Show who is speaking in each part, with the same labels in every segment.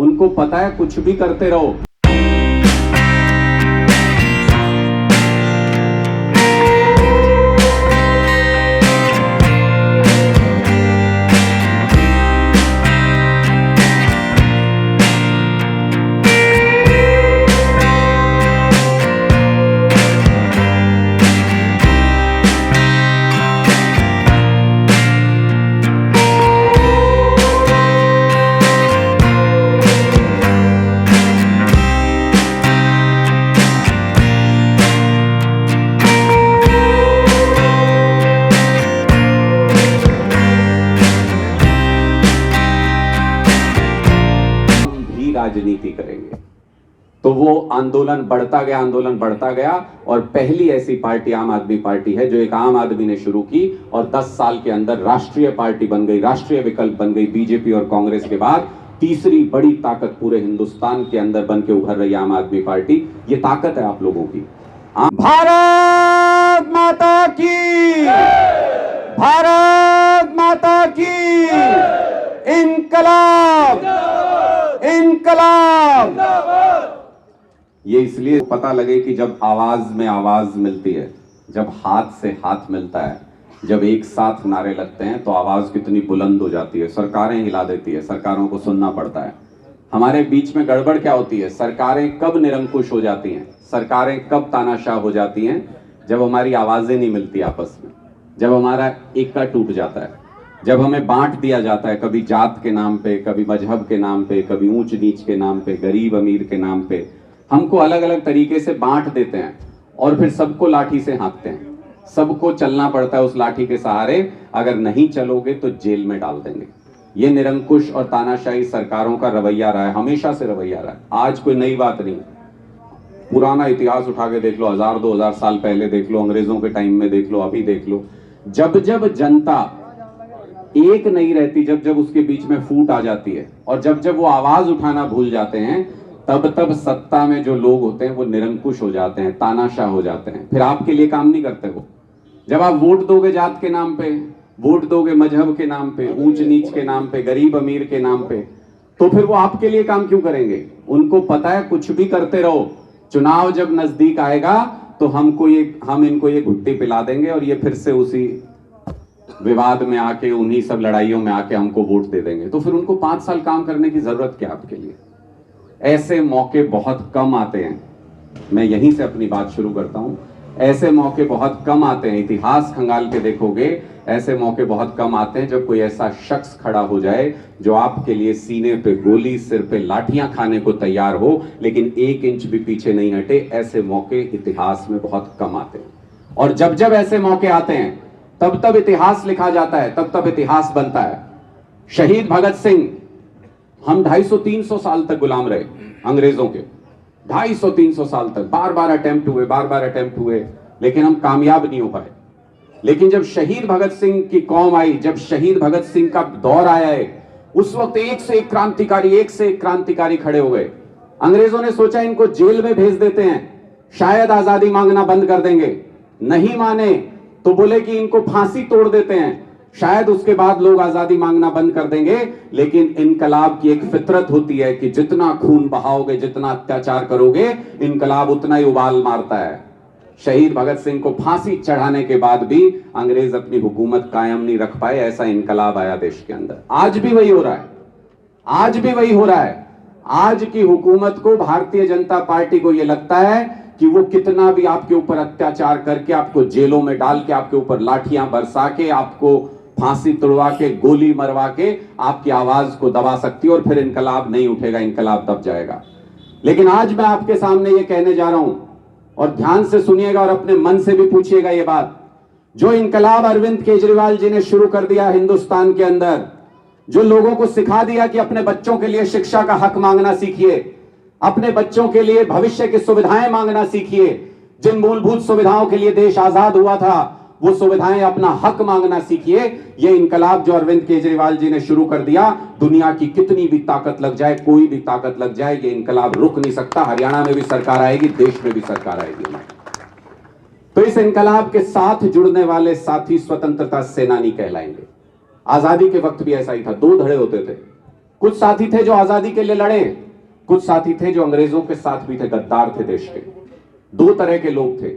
Speaker 1: उनको पता है कुछ भी करते रहो। राजनीति करेंगे तो वो आंदोलन बढ़ता गया और पहली ऐसी पार्टी आम आदमी पार्टी है जो एक आम आदमी ने शुरू की और 10 साल के अंदर राष्ट्रीय पार्टी बन गई, राष्ट्रीय विकल्प बन गई। बीजेपी और कांग्रेस के बाद तीसरी बड़ी ताकत पूरे हिंदुस्तान के अंदर बन के उभर रही आम आदमी पार्टी। ये ताकत है आप लोगों की। भारत माता की, भारत माता की, इनकलाब, इनकलाब। ये इसलिए पता लगे कि जब आवाज में आवाज मिलती है, जब हाथ से हाथ मिलता है, जब एक साथ नारे लगते हैं तो आवाज कितनी बुलंद हो जाती है। सरकारें हिला देती है, सरकारों को सुनना पड़ता है। हमारे बीच में गड़बड़ क्या होती है? सरकारें कब निरंकुश हो जाती हैं, सरकारें कब तानाशाह हो जाती हैं? जब हमारी आवाजें नहीं मिलती आपस में, जब हमारा एकता टूट जाता है, जब हमें बांट दिया जाता है, कभी जात के नाम पे, कभी मजहब के नाम पे, कभी ऊंच नीच के नाम पे, गरीब अमीर के नाम पे हमको अलग अलग तरीके से बांट देते हैं और फिर सबको लाठी से हाँकते हैं। सबको चलना पड़ता है उस लाठी के सहारे। अगर नहीं चलोगे तो जेल में डाल देंगे। ये निरंकुश और तानाशाही सरकारों का रवैया रहा है, हमेशा से रवैया रहा है। आज कोई नई बात नहीं। पुराना इतिहास उठा के देख लो, 1000-2000 साल पहले देख लो, अंग्रेजों के टाइम में देख लो, अभी देख लो। जब जब जनता एक नहीं रहती, जब जब उसके बीच में फूट आ जाती है और जब जब वो आवाज उठाना भूल जाते हैं, तब तब सत्ता में जो लोग होते हैं वो निरंकुश हो जाते हैं, तानाशाह हो जाते हैं। फिर आपके लिए काम नहीं करते वो। जब आप वोट दोगे जात के नाम पे, वोट दोगे मजहब के नाम पे, ऊंच नीच के नाम पे, गरीब अमीर के नाम पे, तो फिर वो आपके लिए काम क्यों करेंगे? उनको पता है कुछ भी करते रहो, चुनाव जब नजदीक आएगा तो हम इनको ये घुट्टी पिला देंगे और ये फिर से उसी विवाद में आके, उन्हीं सब लड़ाइयों में आके हमको वोट दे देंगे। तो फिर उनको 5 साल काम करने की जरूरत क्या आपके लिए? ऐसे मौके बहुत कम आते हैं। मैं यहीं से अपनी बात शुरू करता हूं। ऐसे मौके बहुत कम आते हैं। इतिहास खंगाल के देखोगे, ऐसे मौके बहुत कम आते हैं जब कोई ऐसा शख्स खड़ा हो जाए जो आपके लिए सीने पे गोली, सिर पे लाठियां खाने को तैयार हो, लेकिन 1 इंच भी पीछे नहीं हटे। ऐसे मौके इतिहास में बहुत कम आते हैं और जब जब ऐसे मौके आते हैं तब तब इतिहास लिखा जाता है, तब तब इतिहास बनता है। शहीद भगत सिंह, हम 250-300 साल तक गुलाम रहे अंग्रेजों के। 250-300 साल तक बार बार अटेम्प्ट हुए, लेकिन हम कामयाब नहीं हो पाए। लेकिन जब शहीद भगत सिंह की कौम आई, जब शहीद भगत सिंह का दौर आया है, उस वक्त एक से एक क्रांतिकारी खड़े हो गए। अंग्रेजों ने सोचा इनको जेल में भेज देते हैं, शायद आजादी मांगना बंद कर देंगे। नहीं माने तो बोले कि इनको फांसी तोड़ देते हैं, शायद उसके बाद लोग आजादी मांगना बंद कर देंगे। लेकिन इनकलाब की एक फितरत होती है कि जितना खून बहाओगे, जितना अत्याचार करोगे, इनकलाब उतना ही उबाल मारता है। शहीद भगत सिंह को फांसी चढ़ाने के बाद भी अंग्रेज अपनी हुकूमत कायम नहीं रख पाए। ऐसा इनकलाब आया देश के अंदर। आज भी वही हो रहा है, आज भी वही हो रहा है। आज की हुकूमत को, भारतीय जनता पार्टी को यह लगता है कि वो कितना भी आपके ऊपर अत्याचार करके, आपको जेलों में डाल के, आपके ऊपर लाठियां बरसा के, आपको फांसी तुड़वा के, गोली मरवा के आपकी आवाज को दबा सकती है और फिर इनकलाब नहीं उठेगा, इनकलाब दब जाएगा। लेकिन आज मैं आपके सामने ये कहने जा रहा हूं और ध्यान से सुनिएगा और अपने मन से भी पूछिएगा ये बात। जो इनकलाब अरविंद केजरीवाल जी ने शुरू कर दिया हिंदुस्तान के अंदर, जो लोगों को सिखा दिया कि अपने बच्चों के लिए शिक्षा का हक मांगना सीखिए, अपने बच्चों के लिए भविष्य की सुविधाएं मांगना सीखिए। जिन मूलभूत सुविधाओं के लिए देश आजाद हुआ था, वो सुविधाएं, अपना हक मांगना सीखिए। ये इनकलाब जो अरविंद केजरीवाल जी ने शुरू कर दिया, दुनिया की कितनी भी ताकत लग जाए, कोई भी ताकत लग जाए, ये इनकलाब रुक नहीं सकता। हरियाणा में भी सरकार आएगी, देश में भी सरकार आएगी। तो इस इनकलाब के साथ जुड़ने वाले साथी स्वतंत्रता सेनानी कहलाएंगे। आजादी के वक्त भी ऐसा ही था, 2 धड़े होते थे। कुछ साथी थे जो आजादी के लिए लड़े, कुछ साथी थे जो अंग्रेजों के साथ भी थे, गद्दार थे देश के। दो तरह के लोग थे।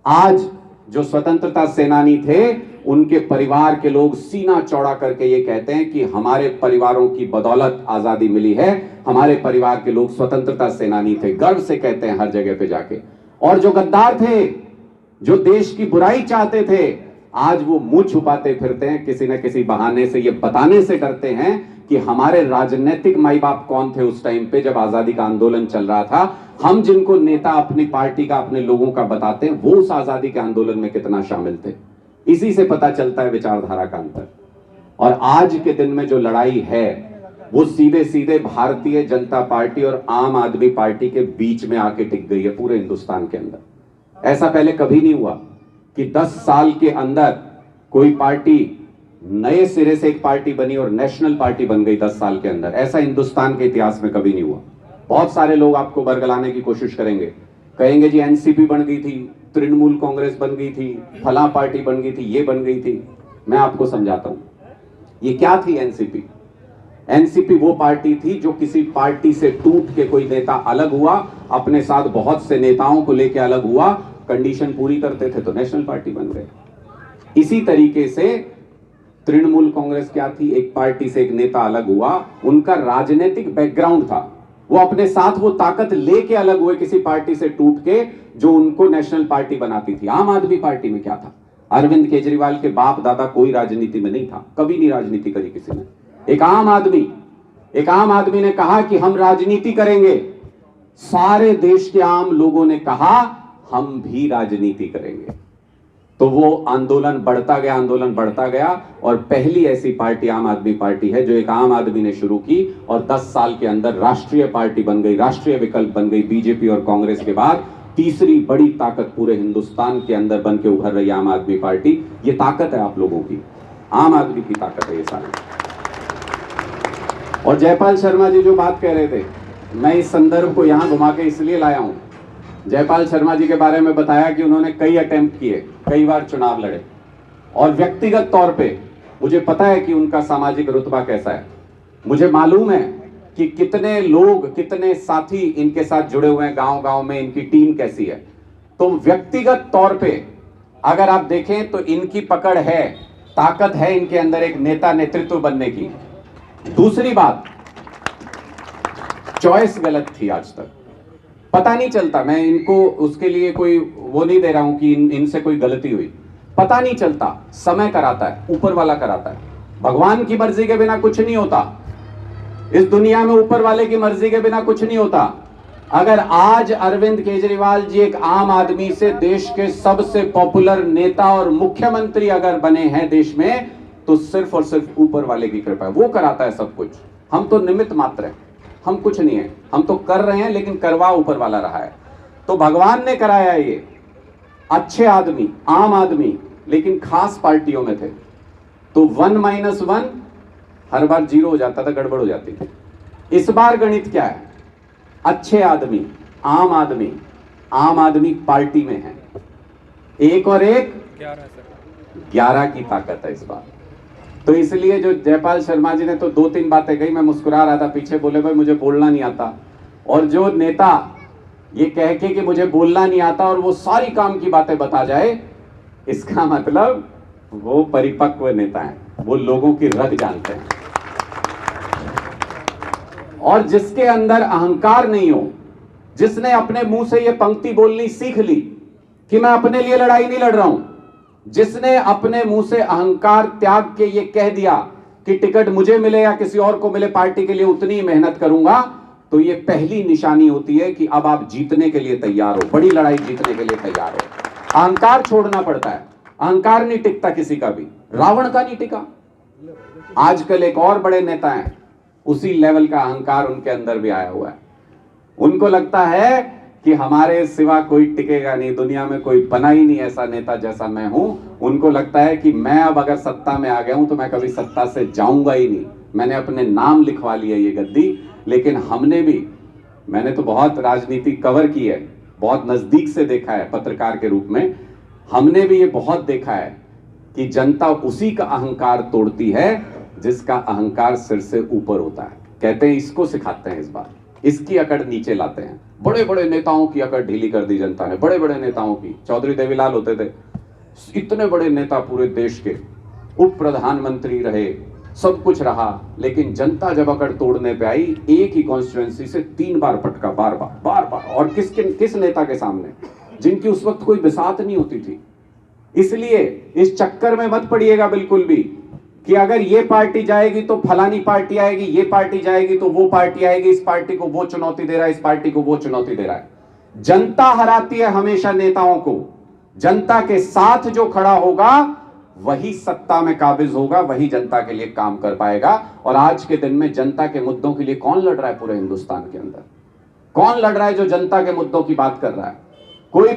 Speaker 1: आज जो स्वतंत्रता सेनानी थे, उनके परिवार के लोग सीना चौड़ा करके ये कहते हैं कि हमारे परिवारों की बदौलत आजादी मिली है, हमारे परिवार के लोग स्वतंत्रता सेनानी थे, गर्व से कहते हैं हर जगह पे जाके। और जो गद्दार थे, जो देश की बुराई चाहते थे, आज वो मुंह छुपाते फिरते हैं, किसी न किसी बहाने से ये बताने से डरते हैं कि हमारे राजनीतिक माई बाप कौन थे उस टाइम पे जब आजादी का आंदोलन चल रहा था। हम जिनको नेता अपनी पार्टी का, अपने लोगों का बताते हैं, वो उस आजादी के आंदोलन में कितना शामिल थे। इसी से पता चलता है विचारधारा का अंतर। और आज के दिन में जो लड़ाई है, वो सीधे सीधे भारतीय जनता पार्टी और आम आदमी पार्टी के बीच में आके टिक गई है पूरे हिंदुस्तान के अंदर। ऐसा पहले कभी नहीं हुआ कि 10 साल के अंदर कोई पार्टी नए सिरे से एक पार्टी बनी और नेशनल पार्टी बन गई 10 साल के अंदर। ऐसा हिंदुस्तान के इतिहास में कभी नहीं हुआ। बहुत सारे लोग आपको बरगलाने की कोशिश करेंगे, कहेंगे जी एनसीपी बन गई थी, तृणमूल कांग्रेस बन गई थी, फला पार्टी बन गई थी, ये बन गई थी। मैं आपको समझाता हूं ये क्या थी एनसीपी। एनसीपी वो पार्टी थी जो किसी पार्टी से टूट के कोई नेता अलग हुआ, अपने साथ बहुत से नेताओं को लेकर अलग हुआ, कंडीशन पूरी करते थे तो नेशनल पार्टी बन गए। इसी तरीके से तृणमूल कांग्रेस क्या थी, एक पार्टी से एक नेता अलग हुआ, उनका राजनीतिक बैकग्राउंड था, वो अपने साथ वो ताकत लेके अलग हुए किसी पार्टी से टूट के जो उनको नेशनल पार्टी बनाती थी। आम आदमी पार्टी में क्या था, अरविंद केजरीवाल के बाप दादा कोई राजनीति में नहीं था, कभी नहीं राजनीति करी किसी ने। एक आम आदमी ने कहा कि हम राजनीति करेंगे। सारे देश के आम लोगों ने कहा हम भी राजनीति करेंगे। तो वो आंदोलन बढ़ता गया और पहली ऐसी पार्टी आम आदमी पार्टी है जो एक आम आदमी ने शुरू की और 10 साल के अंदर राष्ट्रीय पार्टी बन गई, राष्ट्रीय विकल्प बन गई। बीजेपी और कांग्रेस के बाद तीसरी बड़ी ताकत पूरे हिंदुस्तान के अंदर बन के उभर रही आम आदमी पार्टी। ये ताकत है आप लोगों की, आम आदमी की ताकत है ये सारी। और जयपाल शर्मा जी जो बात कह रहे थे, मैं इस संदर्भ को यहां घुमा के इसलिए लाया हूं। जयपाल शर्मा जी के बारे में बताया कि उन्होंने कई अटेम्प्ट किए, कई बार चुनाव लड़े, और व्यक्तिगत तौर पे मुझे पता है कि उनका सामाजिक रुतबा कैसा है। मुझे मालूम है कि कितने लोग, कितने साथी इनके साथ जुड़े हुए हैं गांव गांव में, इनकी टीम कैसी है। तो व्यक्तिगत तौर पे अगर आप देखें तो इनकी पकड़ है, ताकत है इनके अंदर एक नेता नेतृत्व बनने की। दूसरी बात, चॉइस गलत थी आज तक, पता नहीं चलता। मैं इनको उसके लिए कोई वो नहीं दे रहा हूं कि इनसे कोई गलती हुई, पता नहीं चलता। समय कराता है, ऊपर वाला कराता है। भगवान की मर्जी के बिना कुछ नहीं होता इस दुनिया में, ऊपर वाले की मर्जी के बिना कुछ नहीं होता। अगर आज अरविंद केजरीवाल जी एक आम आदमी से देश के सबसे पॉपुलर नेता और मुख्यमंत्री अगर बने हैं देश में, तो सिर्फ और सिर्फ ऊपर वाले की कृपा है। वो कराता है सब कुछ, हम तो निमित्त मात्र हैं, हम कुछ नहीं है, हम तो कर रहे हैं, लेकिन करवा ऊपर वाला रहा है। तो भगवान ने कराया ये। अच्छे आदमी, आम आदमी, लेकिन खास पार्टियों में थे, तो 1 - 1 हर बार 0 हो जाता था, गड़बड़ हो जाती थी। इस बार गणित क्या है, अच्छे आदमी, आम आदमी पार्टी में है, 1 और 1 11 की ताकत है इस बार। तो इसलिए जो जयपाल शर्मा जी ने तो 2-3 बातें कही, मैं मुस्कुरा रहा था पीछे, बोले भाई मुझे बोलना नहीं आता। और जो नेता ये कह के कि मुझे बोलना नहीं आता और वो सारी काम की बातें बता जाए, इसका मतलब वो परिपक्व नेता है, वो लोगों की रग जानते हैं। और जिसके अंदर अहंकार नहीं हो, जिसने अपने मुंह से ये पंक्ति बोलनी सीख ली कि मैं अपने लिए लड़ाई नहीं लड़ रहा हूं, जिसने अपने मुंह से अहंकार त्याग के ये कह दिया कि टिकट मुझे मिले या किसी और को मिले, पार्टी के लिए उतनी ही मेहनत करूंगा, तो ये पहली निशानी होती है कि अब आप जीतने के लिए तैयार हो, बड़ी लड़ाई जीतने के लिए तैयार हो। अहंकार छोड़ना पड़ता है, अहंकार नहीं टिकता किसी का भी, रावण का नहीं टिका। आजकल एक और बड़े नेता हैं, उसी लेवल का अहंकार उनके अंदर भी आया हुआ है। उनको लगता है कि हमारे सिवा कोई टिकेगा नहीं, दुनिया में कोई बना ही नहीं ऐसा नेता जैसा मैं हूं। उनको लगता है कि मैं अब अगर सत्ता में आ गया हूं तो मैं कभी सत्ता से जाऊंगा ही नहीं, मैंने अपने नाम लिखवा लिया ये गद्दी। लेकिन मैंने तो बहुत राजनीति कवर की है, बहुत नजदीक से देखा है पत्रकार के रूप में। हमने भी ये बहुत देखा है कि जनता उसी का अहंकार तोड़ती है जिसका अहंकार सिर से ऊपर होता है। कहते हैं इसको सिखाते हैं, इस बार इसकी अकड़ नीचे लाते हैं। बड़े बड़े नेताओं की अकड़ ढीली कर दी जनता ने, बड़े बड़े नेताओं की। चौधरी देवीलाल होते थे, इतने बड़े नेता पूरे देश के, उप प्रधानमंत्री रहे, सब कुछ रहा, लेकिन जनता जब अकड़ तोड़ने पे आई, एक ही कॉन्स्टिट्यूएंसी से 3 बार पटका, बार बार। और किस नेता के सामने, जिनकी उस वक्त कोई बिसात नहीं होती थी। इसलिए इस चक्कर में मत पड़िएगा बिल्कुल भी कि अगर ये पार्टी जाएगी तो फलानी पार्टी आएगी, ये पार्टी जाएगी तो वो पार्टी आएगी, इस पार्टी को वो चुनौती दे रहा है, इस पार्टी को वो चुनौती दे रहा है। जनता हराती है हमेशा नेताओं को। जनता के साथ जो खड़ा होगा वही सत्ता में काबिज होगा, वही जनता के लिए काम कर पाएगा। और आज के दिन में जनता के मुद्दों के लिए कौन लड़ रहा है पूरे हिंदुस्तान के अंदर? कौन लड़ रहा है जो जनता के मुद्दों की बात कर रहा है? कोई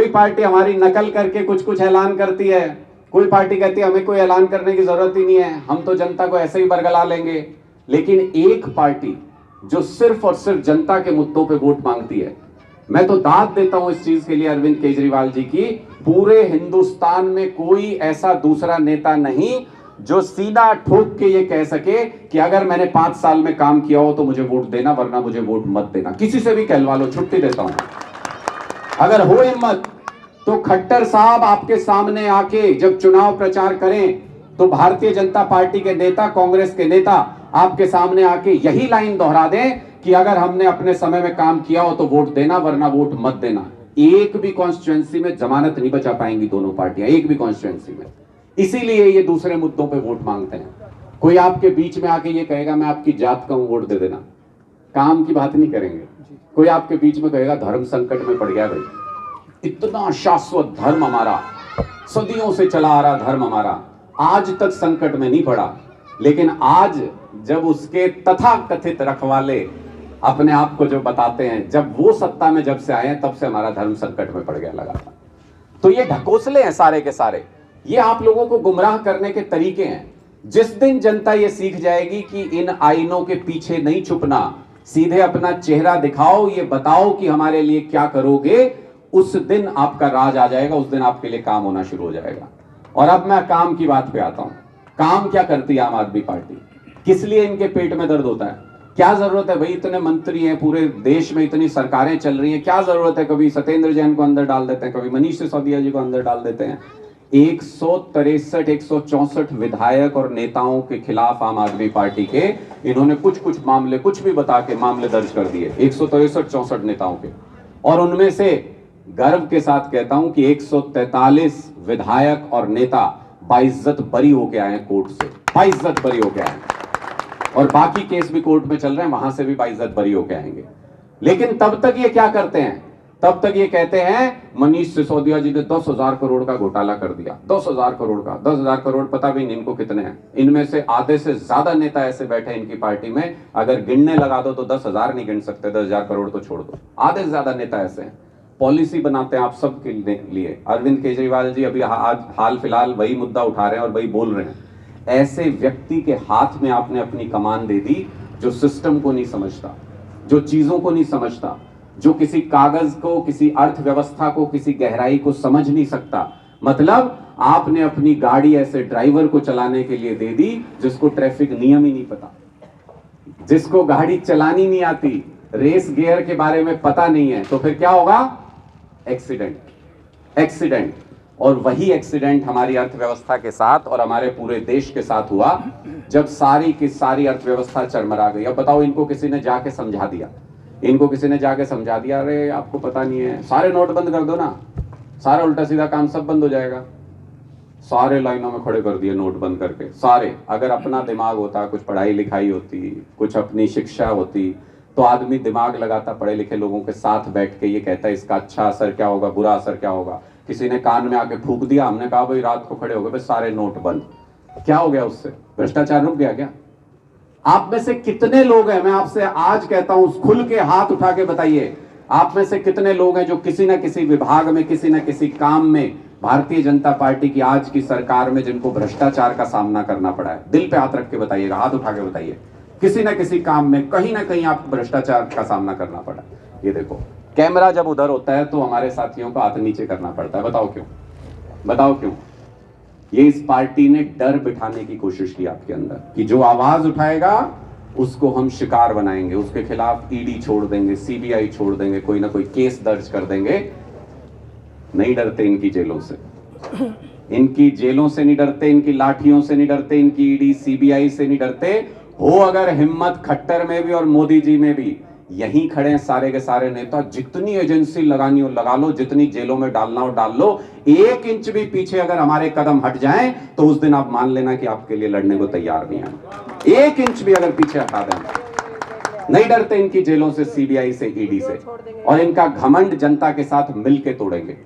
Speaker 1: पार्टी हमारी नकल करके कुछ ऐलान करती है, कोई पार्टी कहती है हमें कोई ऐलान करने की जरूरत ही नहीं है, हम तो जनता को ऐसे ही बरगला लेंगे। लेकिन एक पार्टी जो सिर्फ और सिर्फ जनता के मुद्दों पे वोट मांगती है, मैं तो दाद देता हूं इस चीज के लिए अरविंद केजरीवाल जी की, पूरे हिंदुस्तान में कोई ऐसा दूसरा नेता नहीं जो सीधा ठोक के ये कह सके कि अगर मैंने 5 साल में काम किया हो तो मुझे वोट देना, वरना मुझे वोट मत देना। किसी से भी कहलवा लो, छुट्टी देता हूं। अगर हो हिम्मत तो खट्टर साहब आपके सामने आके जब चुनाव प्रचार करें तो भारतीय जनता पार्टी के नेता, कांग्रेस के नेता आपके सामने आके यही लाइन दोहरा दें कि अगर हमने अपने समय में काम किया हो तो वोट देना, वरना वोट मत देना। एक भी कॉन्स्टिट्यूएंसी में जमानत नहीं बचा पाएंगी दोनों पार्टियां, एक भी कॉन्स्टिट्यूएंसी में। इसीलिए ये दूसरे मुद्दों पे वोट मांगते हैं। कोई आपके बीच में आके ये कहेगा मैं आपकी जात का हूं, वोट दे देना, काम की बात नहीं करेंगे। कोई आपके बीच में कहेगा धर्म संकट में पड़ गया भाई, इतना शाश्वत धर्म हमारा, सदियों से चला आ रहा धर्म हमारा, आज तक संकट में नहीं पड़ा, लेकिन आज जब उसके तथाकथित रखवाले अपने आप को जो बताते हैं, जब वो सत्ता में जब से आए हैं तब से हमारा धर्म संकट में पड़ गया लगातार। तो ये ढकोसले हैं सारे के सारे, ये आप लोगों को गुमराह करने के तरीके हैं। जिस दिन जनता ये सीख जाएगी कि इन आईनों के पीछे नहीं छुपना, सीधे अपना चेहरा दिखाओ, ये बताओ कि हमारे लिए क्या करोगे, उस दिन आपका राज आ जाएगा, उस दिन आपके लिए काम होना शुरू हो जाएगा। और अब मैं काम की बात पे आता हूं। काम क्या करती है आम आदमी पार्टी? किस लिए इनके पेट में दर्द होता है? क्या जरूरत है भाई? इतने मंत्री हैं पूरे देश में, इतनी सरकारें चल रही हैं, क्या जरूरत है? कभी सत्येंद्र जैन को अंदर डाल देते हैं, कभी मनीष सिसोदिया जी को अंदर डाल देते हैं। 163-164 विधायक और नेताओं के खिलाफ आम आदमी पार्टी के इन्होंने कुछ मामले, कुछ भी बता के मामले दर्ज कर दिए, 163-164 नेताओं के। और उनमें से गर्व के साथ कहता हूं कि 143 विधायक और नेता बाइज्जत बरी होके आए हैं कोर्ट से, बाइज्जत बरी होके आए हैं। और बाकी केस भी कोर्ट में चल रहे हैं, वहां से भी बाइज्जत बरी होके आएंगे। लेकिन तब तक ये क्या करते हैं? तब तक ये कहते हैं मनीष सिसोदिया जी ने 10,000 करोड़ का घोटाला कर दिया, 10,000 करोड़ का। 10,000 करोड़ पता भी नहीं इनको कितने हैं। इनमें से आधे से ज्यादा नेता ऐसे बैठे हैं इनकी पार्टी में, अगर गिनने लगा दो तो 10,000 नहीं गिन सकते, 10,000 करोड़ तो छोड़ दो। आधे से ज्यादा नेता ऐसे हैं। पॉलिसी बनाते हैं आप सब के लिए। अरविंद केजरीवाल जी अभी आज हाल फिलहाल वही मुद्दा उठा रहे हैं और वही बोल रहे हैं। ऐसे व्यक्ति के हाथ में आपने अपनी कमान दे दी जो सिस्टम को नहीं समझता, जो चीजों को नहीं समझता, जो किसी कागज को, किसी अर्थव्यवस्था को, किसी गहराई को समझ नहीं सकता। मतलब आपने अपनी गाड़ी ऐसे ड्राइवर को चलाने के लिए दे दी जिसको ट्रैफिक नियम ही नहीं पता, जिसको गाड़ी चलानी नहीं आती, रेस गियर के बारे में पता नहीं है। तो फिर क्या होगा? एक्सीडेंट। और वही एक्सीडेंट हमारी अर्थव्यवस्था के साथ और हमारे पूरे देश के साथ हुआ जब सारी की सारी अर्थव्यवस्था चरमरा गई। अब बताओ, इनको किसी ने जाके समझा दिया, अरे आपको पता नहीं है, सारे नोट बंद कर दो ना, सारा उल्टा सीधा काम सब बंद हो जाएगा। सारे लाइनों में खड़े कर दिए नोट बंद करके, सारे। अगर अपना दिमाग होता, कुछ पढ़ाई लिखाई होती, कुछ अपनी शिक्षा होती, तो आदमी दिमाग लगाता, पढ़े लिखे लोगों के साथ बैठ के ये कहता है इसका अच्छा असर क्या होगा, बुरा असर क्या होगा। किसी ने कान में आके फूंक दिया, हमने कहा भाई रात को खड़े हो गए, भाई सारे नोट बंद। क्या हो गया उससे? भ्रष्टाचार रुक गया क्या? आप में से कितने लोग हैं, मैं आपसे आज कहता हूं, खुल के हाथ उठा के बताइए, आप में से कितने लोग हैं जो किसी ना किसी विभाग में, किसी ना किसी काम में भारतीय जनता पार्टी की आज की सरकार में जिनको भ्रष्टाचार का सामना करना पड़ा है? दिल पे हाथ रख के बताइएगा, हाथ उठा के बताइए। किसी ना किसी काम में कहीं ना कहीं आपको भ्रष्टाचार का सामना करना पड़ा। ये देखो, कैमरा जब उधर होता है तो हमारे साथियों को हाथ नीचे करना पड़ता है। बताओ क्यों? बताओ क्यों? ये इस पार्टी ने डर बिठाने की कोशिश की आपके अंदर कि जो आवाज उठाएगा उसको हम शिकार बनाएंगे, उसके खिलाफ ईडी छोड़ देंगे, सीबीआई छोड़ देंगे, कोई ना कोई केस दर्ज कर देंगे। नहीं डरते इनकी जेलों से, इनकी जेलों से नहीं डरते, इनकी लाठियों से नहीं डरते, इनकी ईडी सीबीआई से नहीं डरते। हो अगर हिम्मत खट्टर में भी और मोदी जी में भी, यहीं खड़े हैं सारे के सारे नेता, जितनी एजेंसी लगानी हो लगा लो, जितनी जेलों में डालना हो डाल लो। 1 इंच भी पीछे अगर हमारे कदम हट जाएं तो उस दिन आप मान लेना कि आपके लिए लड़ने को तैयार नहीं है। 1 इंच भी अगर पीछे हटा दें, नहीं डरते इनकी जेलों से, सीबीआई से, ईडी से, और इनका घमंड जनता के साथ मिलकर तोड़ेंगे।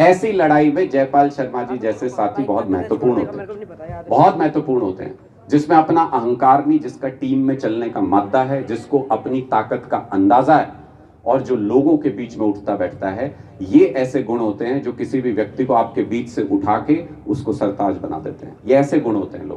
Speaker 1: ऐसी लड़ाई में जयपाल शर्मा जी जैसे साथी बहुत महत्वपूर्ण होते हैं, बहुत महत्वपूर्ण होते हैं, जिसमें अपना अहंकार नहीं, जिसका टीम में चलने का मादा है, जिसको अपनी ताकत का अंदाजा है, और जो लोगों के बीच में उठता बैठता है। ये ऐसे गुण होते हैं जो किसी भी व्यक्ति को आपके बीच से उठा के उसको सरताज बना देते हैं। ये ऐसे गुण होते हैं लोग।